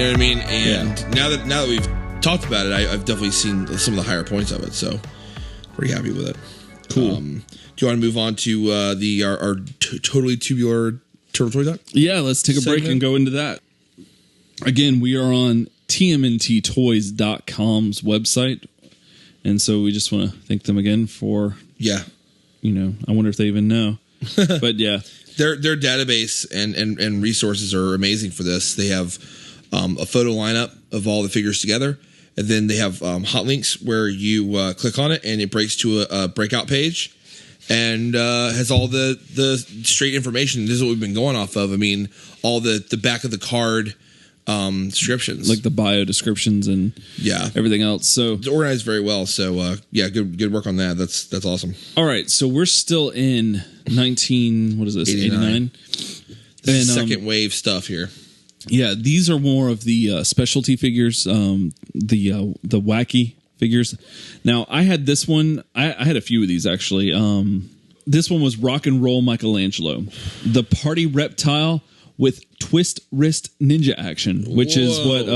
know what I mean? And now that we've talked about it, I've definitely seen some of the higher points of it. So pretty happy with it. Cool. Do you want to move on to our totally tubular Turtle Toy Doc? Yeah, let's take a break and go into that. Again, we are on TMNTtoys.com's website. And so we just want to thank them again for, I wonder if they even know. But yeah. Their database and resources are amazing for this. They have a photo lineup of all the figures together. And then they have hot links where you click on it and it breaks to a breakout page and has all the straight information. This is what we've been going off of. I mean, all the back of the card descriptions, like the bio descriptions and everything else. So it's organized very well. So good work on that. That's awesome. All right, so we're still in 89. And second wave stuff here. Yeah, these are more of the specialty figures, the Wacky figures. Now, I had this one. I had a few of these actually. This one was Rock and Roll Michaelangelo, the party reptile with twist wrist ninja action, which is what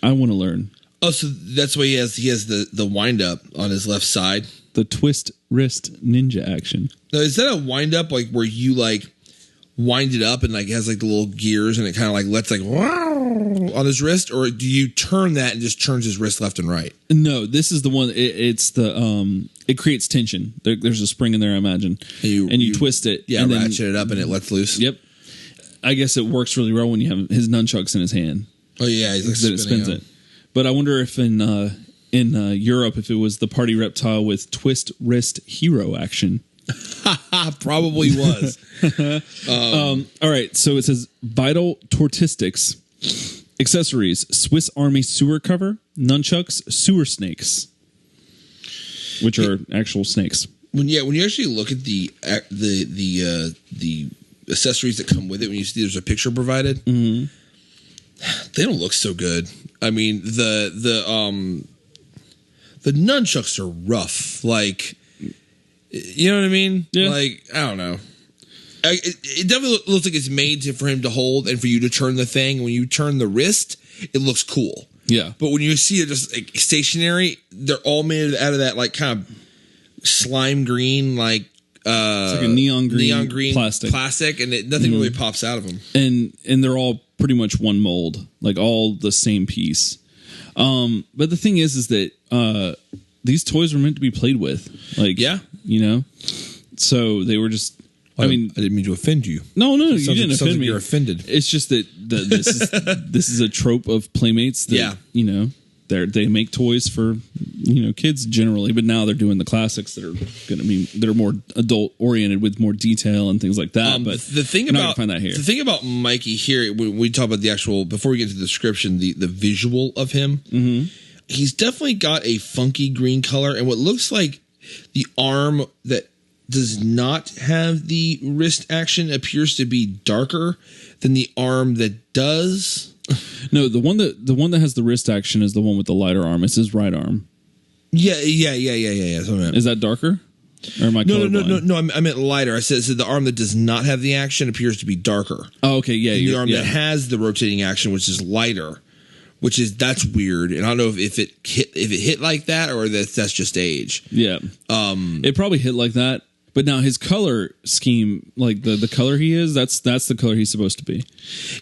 I want to learn. Oh, so that's why he has the wind up on his left side. The twist wrist ninja action. Now, is that a wind up like where you like wind it up and like it has like the little gears and it kind of like lets like on his wrist, or do you turn that and just turns his wrist left and right? No, this is the one. It's the it creates tension. There's a spring in there, I imagine, and you twist it. Yeah, and ratchet it up and it lets loose. Yep. I guess it works really well when you have his nunchucks in his hand. Oh yeah, he's like it spins it. But I wonder if in Europe, if it was the party reptile with twist wrist hero action. Probably was. All right, so it says Vital Tortistics accessories: Swiss Army sewer cover, nunchucks, sewer snakes, which are actual snakes. When you actually look at the accessories that come with it, when you see there's a picture provided, they don't look so good. I mean, the nunchucks are rough, like. You know what I mean? Yeah. Like, I don't know. It definitely looks like it's made for him to hold and for you to turn the thing. When you turn the wrist, it looks cool. Yeah. But when you see it just like stationary, they're all made out of that like kind of slime green, like it's like a neon green plastic, and nothing really pops out of them. And they're all pretty much one mold, like all the same piece. But the thing is that these toys were meant to be played with. Like, so they were just, I didn't mean to offend you. No, you didn't offend me. You're offended. It's just that this is a trope of Playmates that, they make toys for, kids generally, but now they're doing the classics that are more adult oriented with more detail and things like that. But the thing about Mikey here, when we talk about the actual, before we get to the description, the visual of him, he's definitely got a funky green color, and what looks like the arm that does not have the wrist action appears to be darker than the arm that does. No, the one that has the wrist action is the one with the lighter arm. It's his right arm. Yeah. Is that darker? Or am I colorblind? No. I meant lighter. I said the arm that does not have the action appears to be darker. Oh, okay, yeah. The arm that has the rotating action, which is lighter. That's weird, and I don't know if it hit like that or that's just age. Yeah, it probably hit like that. But now his color scheme, like the color he is, that's the color he's supposed to be.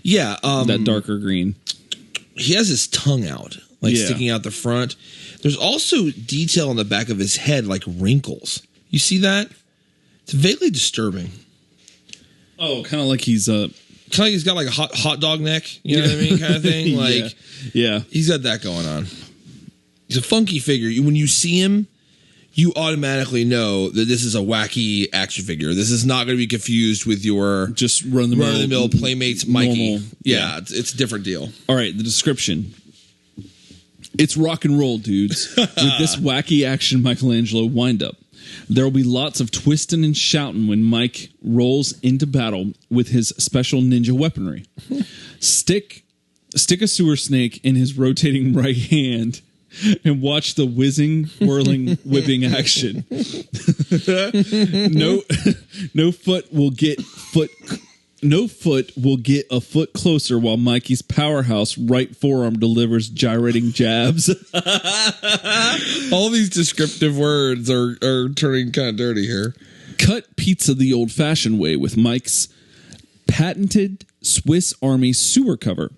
Yeah, that darker green. He has his tongue out, sticking out the front. There's also detail on the back of his head, like wrinkles. You see that? It's vaguely disturbing. Oh, kind of like he's he's got like a hot dog neck, you know what I mean, kind of thing. Like, yeah, he's got that going on. He's a funky figure. When you see him, you automatically know that this is a Wacky action figure. This is not going to be confused with your just run the mill Playmates Mikey. Normal. Yeah, it's a different deal. All right, the description. It's rock and roll, dudes. With this Wacky action Michelangelo wind-up. There will be lots of twisting and shouting when Mike rolls into battle with his special ninja weaponry. Stick a sewer snake in his rotating right hand and watch the whizzing, whirling, whipping action. No foot will get foot No foot will get a foot closer while Mikey's powerhouse right forearm delivers gyrating jabs. All these descriptive words are turning kind of dirty here. Cut pizza the old-fashioned way with Mike's patented Swiss Army sewer cover.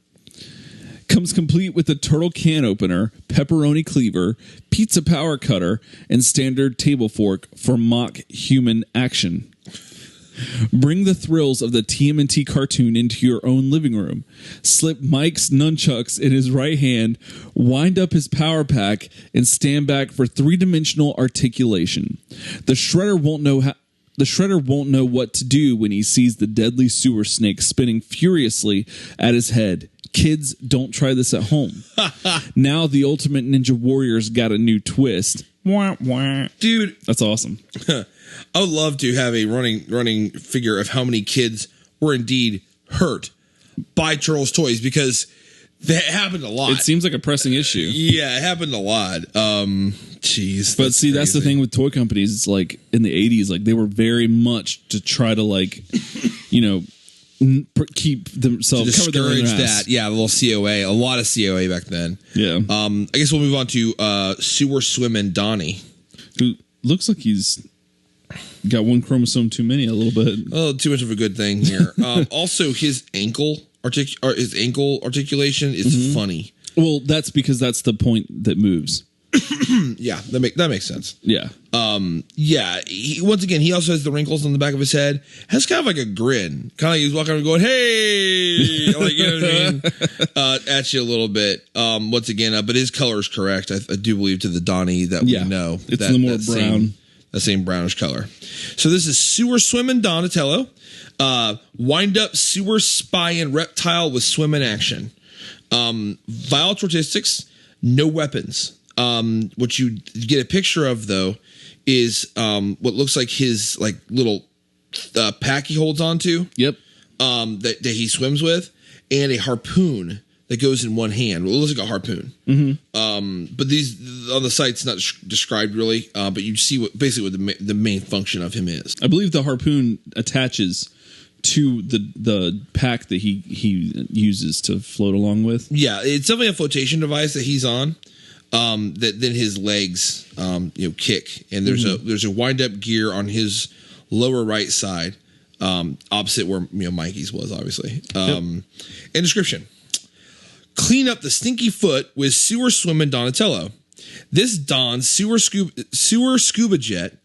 Comes complete with a turtle can opener, pepperoni cleaver, pizza power cutter, and standard table fork for mock human action. Bring the thrills of the TMNT cartoon into your own living room. Slip Mike's nunchucks in his right hand, wind up his power pack, and stand back for three-dimensional articulation. The Shredder won't know what to do when he sees the deadly sewer snake spinning furiously at his head. Kids, don't try this at home. Now the Ultimate Ninja Warrior's got a new twist. Wah, wah. Dude, that's awesome. I would love to have a running figure of how many kids were indeed hurt by Turtles toys, because that happened a lot. It seems like a pressing issue. Yeah, it happened a lot. Jeez. But see, that's the thing with toy companies. It's like in the 80s, like they were very much to try to like, keep themselves, to discourage that. Yeah, a little COA, a lot of COA back then. Yeah. I guess we'll move on to Sewer Swimmin' Donnie, who looks like he's got one chromosome too many, a little bit. Oh, too much of a good thing here. Also, his ankle articulation is funny. Well, that's because that's the point that moves. Yeah, that makes sense. Yeah. Yeah. Once again, he also has the wrinkles on the back of his head. Has kind of like a grin. Kind of like he's walking around going, "Hey," like, you know what I mean? At you a little bit. Once again, but his color is correct. I do believe to the Donnie that we know. It's the more brown. The same brownish color. So this is Sewer Swimmin' Donatello. Wind up sewer spy and reptile with swim in action. Vile artistics, no weapons. What you get a picture of though is what looks like his like little pack he holds onto. Yep. That he swims with, and a harpoon that goes in one hand. Well, it looks like a harpoon. Mm-hmm. But these on the site's not described really. But you see what the main function of him is. I believe the harpoon attaches to the pack that he uses to float along with. Yeah, it's definitely a flotation device that he's on. That then his legs kick, and there's a wind up gear on his lower right side, opposite where Mikey's was obviously. And description: clean up the stinky foot with Sewer Swimmin' Donatello. This Don's sewer scuba jet.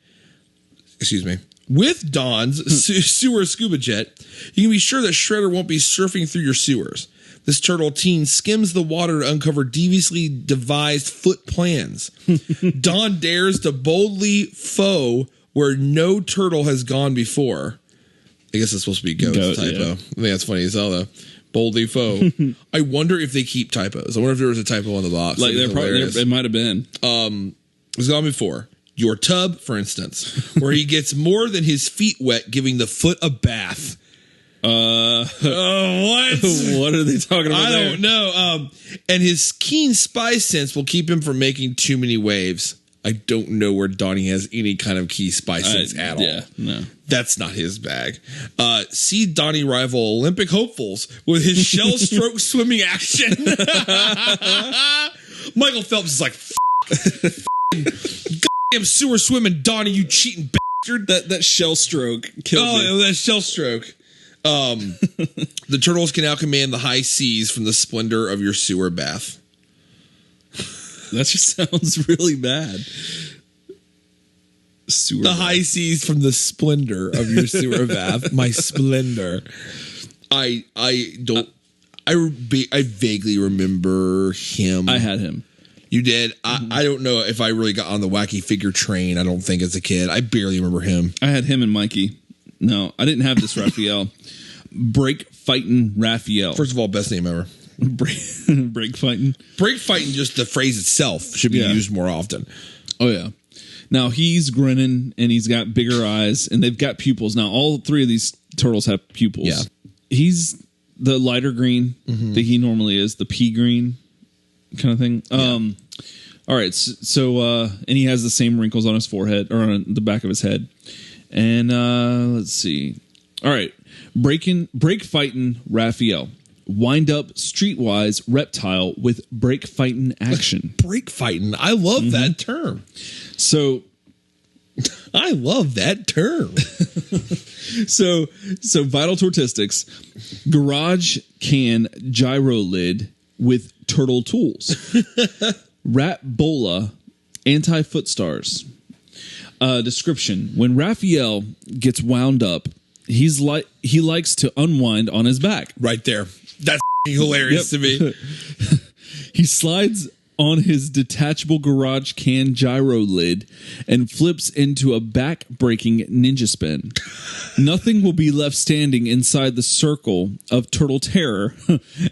Excuse me. With Don's sewer scuba jet, you can be sure that Shredder won't be surfing through your sewers. This turtle teen skims the water to uncover deviously devised foot plans. Don dares to boldly foe where no turtle has gone before. I guess it's supposed to be goat typo. Yeah. I think that's funny as hell, though. Boldly foe. I wonder if they keep typos. I wonder if there was a typo on the box. Like it might have been. It's gone before. Your tub, for instance, where he gets more than his feet wet, giving the foot a bath. What? What are they talking about? I don't know. And his keen spy sense will keep him from making too many waves. I don't know where Donnie has any kind of key spy sense at all. Yeah, no. That's not his bag. See Donnie rival Olympic hopefuls with his shell stroke swimming action. Michael Phelps is like, goddamn sewer swimming Donnie, you cheating bastard. That shell stroke killed me. Oh, that shell stroke. The turtles can now command the high seas from the splendor of your sewer bath. That just sounds really bad. Sewer bath. High seas from the splendor of your sewer bath. My splendor. I vaguely remember him. I had him. You did? I don't know if I really got on the wacky figure train. I don't think as a kid. I barely remember him. I had him and Mikey. No, I didn't have this Raphael. Breakfightin Raphael. First of all, best name ever. Breakfightin. Breakfightin, just the phrase itself, should be used more often. Oh, yeah. Now, he's grinning, and he's got bigger eyes, and they've got pupils. Now, all three of these turtles have pupils. Yeah. He's the lighter green that he normally is, the pea green kind of thing. Yeah. All right, so and he has the same wrinkles on his forehead, or on the back of his head. And let's see. All right. Breakfightin Raphael. Wind up streetwise reptile with breakfightin action. Breakfightin. I love that term. So I love that term. So Vital Tortistics, garage can gyro lid with turtle tools. Rat Bola, anti-foot stars. Description: when Raphael gets wound up, he likes to unwind on his back. Right there. That's hilarious to me. He slides on his detachable garage can gyro lid and flips into a back-breaking ninja spin. Nothing will be left standing inside the circle of turtle terror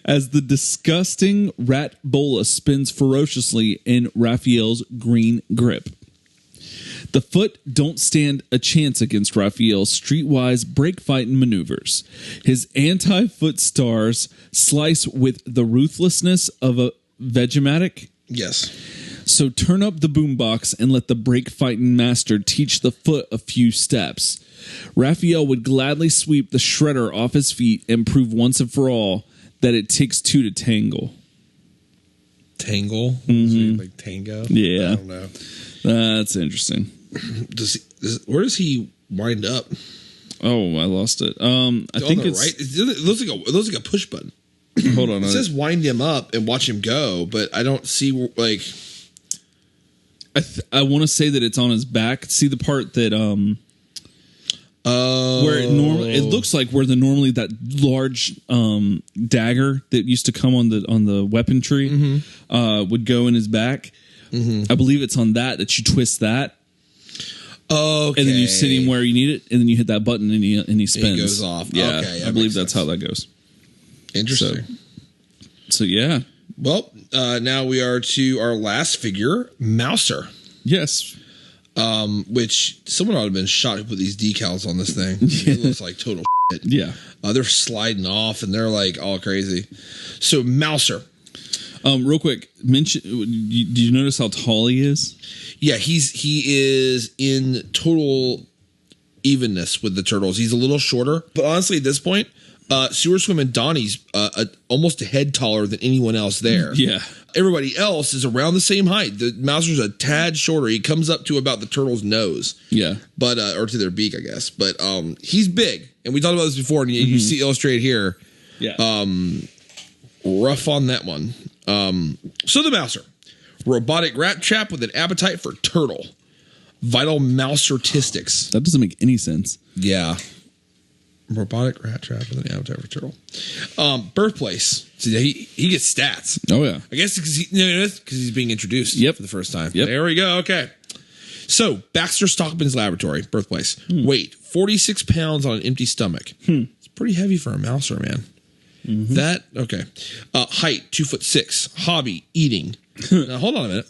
as the disgusting rat bola spins ferociously in Raphael's green grip. The foot don't stand a chance against Raphael's streetwise break-fighting maneuvers. His anti-foot stars slice with the ruthlessness of a Vegematic. Yes. So turn up the boombox and let the break-fighting master teach the foot a few steps. Raphael would gladly sweep the shredder off his feet and prove once and for all that it takes two to tangle. Tangle? Like tango? Yeah. I don't know. That's interesting. Where does he wind up? Oh, I lost it. I think it's right. It looks like a push button. Hold on. It says wind him up and watch him go, but I don't see like. I want to say that it's on his back. See the part that where it looks like where normally that large dagger that used to come on the weapon tree would go in his back. I believe it's on that you twist that. Okay. And then you sit him where you need it, and then you hit that button and he spins. It goes off. Yeah, okay, I believe that's how that goes. Interesting. So yeah. Well, now we are to our last figure, Mouser. Yes. Which someone ought to have been shot to put these decals on this thing. Yeah. It looks like total shit. Yeah. They're sliding off and they're like all crazy. So Mouser. Real quick, did you notice how tall he is? Yeah, he is in total evenness with the turtles. He's a little shorter, but honestly, at this point, Sewer Swim and Donnie's almost a head taller than anyone else there. Yeah. Everybody else is around the same height. The Mouser's a tad shorter. He comes up to about the turtle's nose. Yeah. But or to their beak, I guess. But he's big. And we talked about this before, and you see illustrated here. Yeah. Rough on that one. So the Mouser. Robotic rat trap with an appetite for turtle. Vital Mouser-tistics. That doesn't make any sense. Yeah. Robotic rat trap with an appetite for turtle. Birthplace. So he gets stats. Oh, yeah. I guess because he's being introduced for the first time. Yep. There we go. Okay. So, Baxter Stockman's laboratory, birthplace. Weight, 46 pounds on an empty stomach. It's pretty heavy for a Mouser, man. That, okay. Height, 2'6". Hobby, eating. Now, hold on a minute.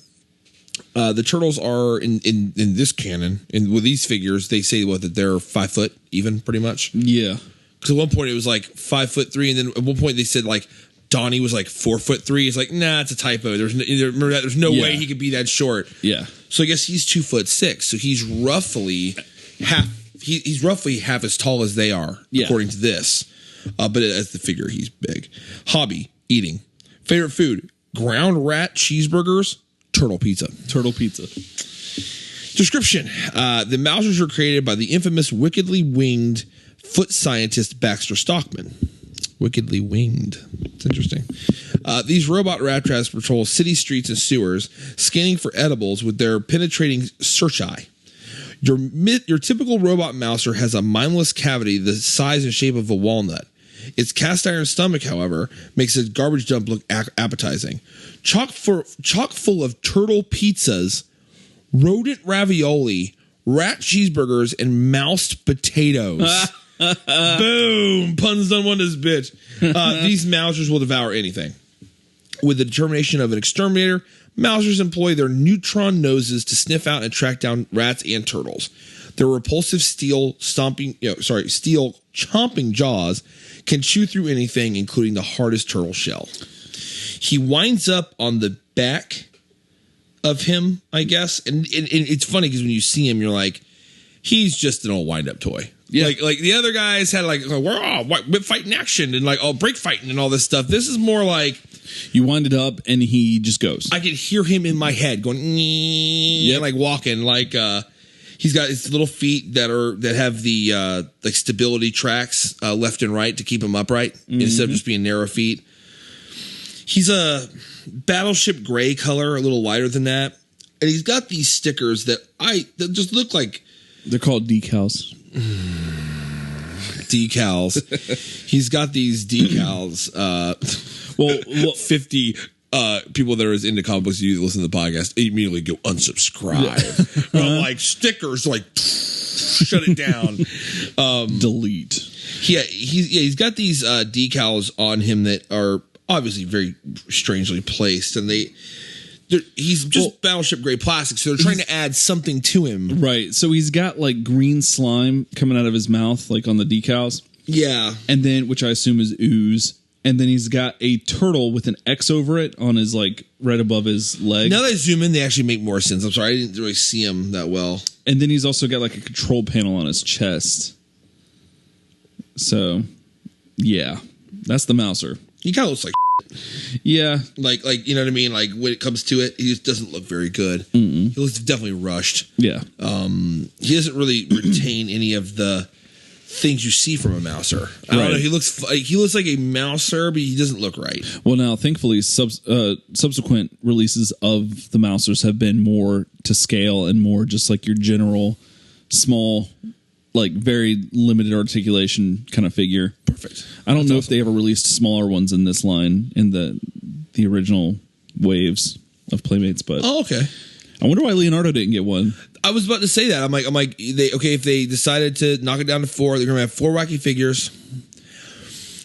The turtles are in this canon, and with these figures, they say that they're 5 foot even, pretty much. Yeah. Because at one point it was like 5'3", and then at one point they said like Donnie was like 4'3". It's like, nah, it's a typo. There's no way he could be that short. Yeah. So I guess he's 2'6". So he's roughly half. He's roughly half as tall as they are, according to this. But as the figure, he's big. Hobby, eating. Favorite food, ground rat cheeseburgers, turtle pizza. Turtle pizza. Description. The Mousers were created by the infamous wickedly winged foot scientist Baxter Stockman. Wickedly winged. It's interesting. These robot rat traps patrol city streets and sewers, scanning for edibles with their penetrating search eye. Your typical robot Mouser has a mindless cavity the size and shape of a walnut. Its cast iron stomach, however, makes its garbage dump look appetizing. Chock full of turtle pizzas, rodent ravioli, rat cheeseburgers, and moused potatoes. Boom! Puns done one to this bitch. These Mousers will devour anything. With the determination of an exterminator, Mousers employ their neutron noses to sniff out and track down rats and turtles. Their repulsive steel chomping jaws can chew through anything, including the hardest turtle shell. He winds up on the back of him, I guess. And it's funny because when you see him, you're like, he's just an old wind-up toy. Yeah. Like the other guys had like we're all whip fighting action and like all break fighting and all this stuff. This is more like you wind it up and he just goes. I could hear him in my head going, yeah, like walking like he's got his little feet that have the like stability tracks left and right to keep him upright instead of just being narrow feet. He's a battleship gray color, a little lighter than that, and he's got these stickers that just look like they're called decals. Decals. He's got these decals. Well, 50 people that are as into comic books you listen to the podcast immediately go unsubscribe. Yeah. Like stickers, like shut it down. Delete. Yeah, he's got these decals on him that are obviously very strangely placed, and he's just battleship gray plastic, so they're trying to add something to him. Right. So he's got like green slime coming out of his mouth, like on the decals. Yeah. And then, which I assume is ooze. And then he's got a turtle with an X over it on his, like, right above his leg. Now that I zoom in, they actually make more sense. I'm sorry, I didn't really see him that well. And then he's also got like a control panel on his chest. So, yeah. That's the Mouser. He kind of looks like yeah. Like you know what I mean? Like when it comes to it, he just doesn't look very good. He looks definitely rushed. Yeah. He doesn't really retain any of the things you see from a Mouser. I don't know. He looks like a Mouser, but he doesn't look right. Well, now thankfully, subsequent releases of the Mousers have been more to scale and more just like your general small, like very limited articulation kind of figure. Perfect. I don't know if they ever released smaller ones in this line in the original waves of Playmates, but okay. I wonder why Leonardo didn't get one. I was about to say that. I'm like, if they decided to knock it down to 4, they're gonna have 4 wacky figures.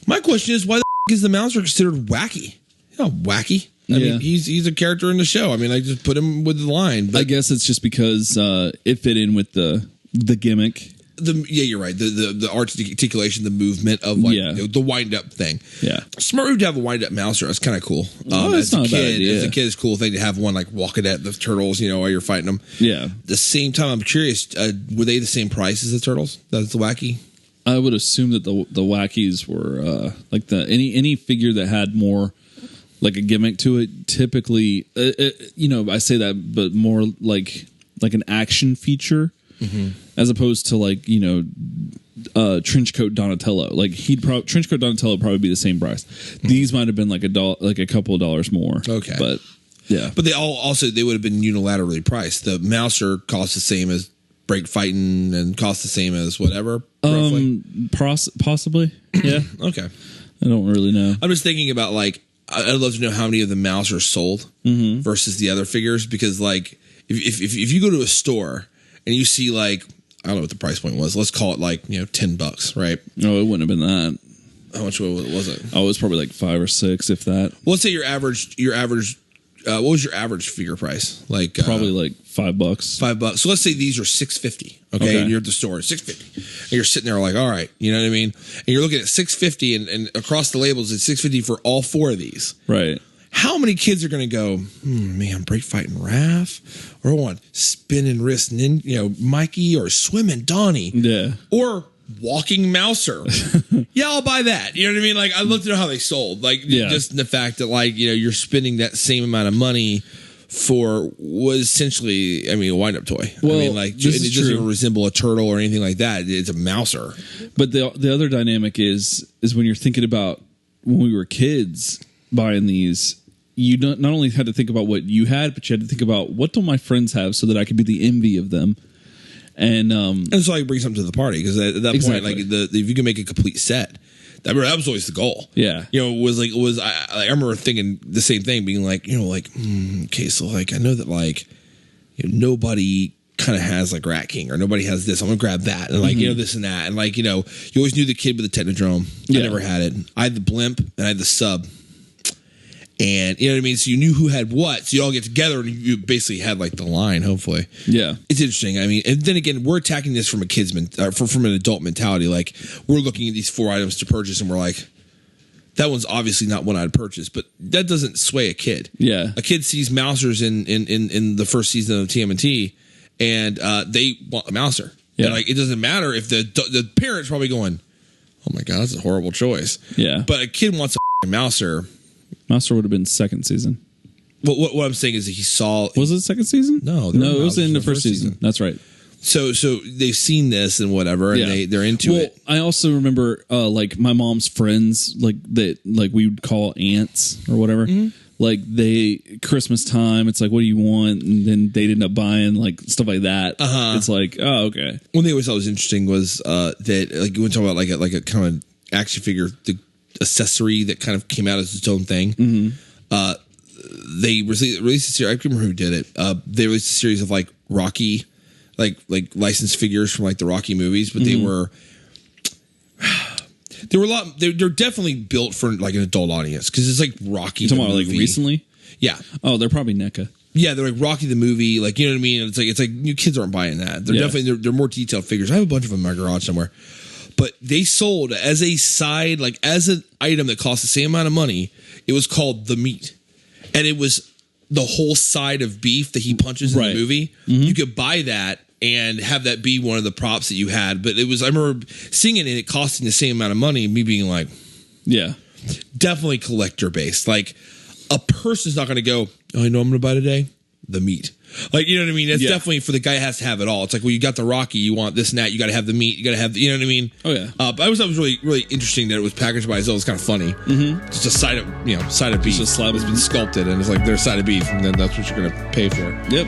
My question is, why the is the Mouser considered wacky? You know, wacky. I mean, he's a character in the show. I mean, I just put him with the line. But I guess it's just because it fit in with the gimmick. You're right. The articulation, the movement of like the wind up thing. Yeah, smart move to have a wind up Mouser. That's kind of cool. That's not a bad idea. As a kid, it's a cool thing to have one like walking at the turtles. You know, while you're fighting them. Yeah. The same time, I'm curious. Were they the same price as the turtles? That's the wacky. I would assume that the wackies were like any figure that had more like a gimmick to it. Typically, I say that, but more like an action feature. As opposed to like Trenchcoat Donatello, like Trenchcoat Donatello would probably be the same price. These might have been like a couple of dollars more. Okay, but yeah, but they would have been unilaterally priced. The Mouser costs the same as Breakfightin and costs the same as whatever. Possibly. Yeah. Okay. I don't really know. I'm just thinking about like I'd love to know how many of the Mousers sold versus the other figures, because like if you go to a store and you see like, I don't know what the price point was. Let's call it like, $10, right? No, it wouldn't have been that. How much was it? Oh, it was probably like 5 or 6, if that. Well, let's say your average. What was your average figure price? Like probably like $5. $5. So let's say these are $6.50. Okay, and you're at the store at $6.50, and you're sitting there like, all right, you know what I mean? And you're looking at $6.50, and across the labels it's $6.50 for all 4 of these. Right. How many kids are going to go, man, Breakfightin Raph, or one spinning wrist, Mikey, or swimming Donnie, or walking Mouser? Yeah, I'll buy that. You know what I mean? Like, I looked at how they sold, like just the fact that like you're spending that same amount of money for was essentially, a wind up toy. Well, it doesn't even resemble a turtle or anything like that. It's a Mouser. But the other dynamic is when you're thinking about when we were kids buying these. You not only had to think about what you had, but you had to think about what do my friends have so that I could be the envy of them. And so I can bring something to the party, because at that point, like if you can make a complete set, that was always the goal. Yeah, I remember thinking the same thing, being like, okay, so like I know that like nobody kind of has like Rat King, or nobody has this. I'm gonna grab that, and like this and that, and like you always knew the kid with the Technodrome. I never had it. I had the blimp and I had the sub. And you know what I mean? So you knew who had what. So you all get together and you basically had like the line, hopefully. Yeah. It's interesting. I mean, and then again, we're attacking this from a from an adult mentality. Like, we're looking at these 4 items to purchase and we're like, that one's obviously not one I'd purchase, but that doesn't sway a kid. Yeah. A kid sees Mousers in the first season of TMNT and they want a Mouser. Yeah. And like, it doesn't matter if the parent's probably going, oh my God, that's a horrible choice. Yeah. But a kid wants a Mouser. Mouser would have been second season. What I'm saying is that he saw. Was it second season? No, it was in the first season. That's right. So they've seen this and whatever, and they're into it. I also remember like my mom's friends, like that, like we would call aunts or whatever. Mm-hmm. Like Christmas time, it's like, what do you want? And then they'd end up buying like stuff like that. It's like, oh, okay. One thing I always thought was interesting was that like when we talk about like a kind of action figure, the accessory that kind of came out as its own thing. Mm-hmm. They released a series. I can't remember who did it. They released a series of like Rocky, like licensed figures from like the Rocky movies, but they were a lot. They're definitely built for like an adult audience because it's like Rocky. You're talking about like recently? Yeah. Oh, they're probably NECA. Yeah, they're like Rocky the movie. Like, you know what I mean? It's like new kids aren't buying that. They're definitely they're more detailed figures. I have a bunch of them in my garage somewhere. But they sold as a side, like as an item that cost the same amount of money. It was called the meat. And it was the whole side of beef that he punches in the movie. Mm-hmm. You could buy that and have that be one of the props that you had. But it was, I remember seeing it and it costing the same amount of money. And me being like, yeah, definitely collector based. Like a person's not going to go, oh, I know I'm going to buy today the meat. Like, you know what I mean? It's definitely for the guy has to have it all. It's like, well, you got the Rocky, you want this and that, you got to have the meat, you got to have the, you know what I mean? Oh yeah. But I always thought it was really, really interesting that it was packaged by Zilla. It's kind of funny. Mm-hmm. Just a side of beef. Just a slab has been sculpted, and it's like their side of beef, and then that's what you're going to pay for. Yep.